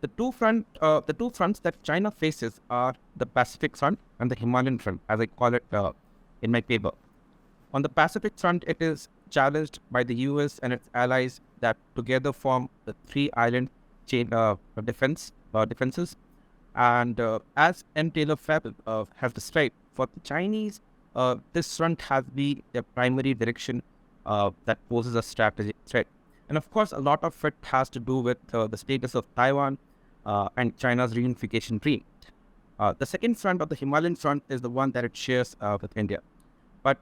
The two fronts that China faces are the Pacific front and the Himalayan front, as I call it in my paper. On the Pacific front, it is challenged by the US and its allies that together form the three island chain defenses. And as M. Taylor Fabel has described, for the Chinese, this front has been their primary direction that poses a strategic threat. And of course, a lot of it has to do with the status of Taiwan and China's reunification dream. The second front, of the Himalayan front, is the one that it shares with India. But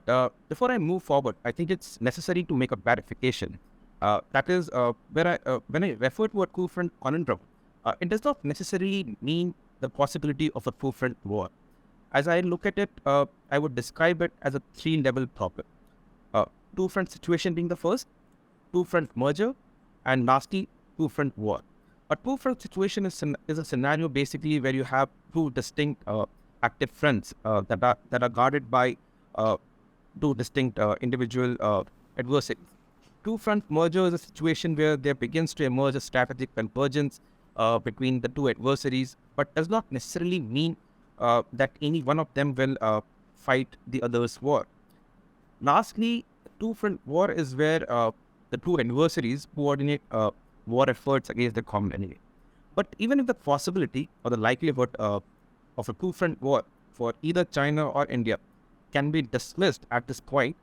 before I move forward, I think it's necessary to make a clarification. That is, when I refer to a two-front conundrum, it does not necessarily mean the possibility of a two-front war. As I look at it, I would describe it as a three-level problem. Two-front situation being the first, two-front merger, and lastly, two-front war. A two-front situation is a scenario basically where you have two distinct active fronts that are guarded by two distinct individual adversaries. Two-front merger is a situation where there begins to emerge a strategic convergence between the two adversaries, but does not necessarily mean that any one of them will fight the other's war. Lastly, two-front war is where the two adversaries coordinate war efforts against the common enemy. But even if the possibility or the likelihood of a two-front war for either China or India can be dismissed at this point,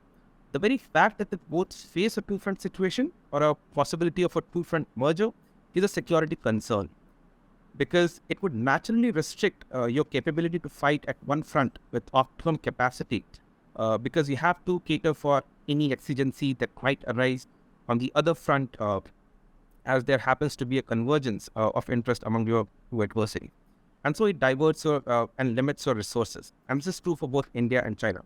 the very fact that they both face a two-front situation or a possibility of a two-front merger is a security concern, because it would naturally restrict your capability to fight at one front with optimum capacity, because you have to cater for any exigency that might arise on the other front, as there happens to be a convergence of interest among your two adversaries. And so it diverts and limits your resources. And this is true for both India and China.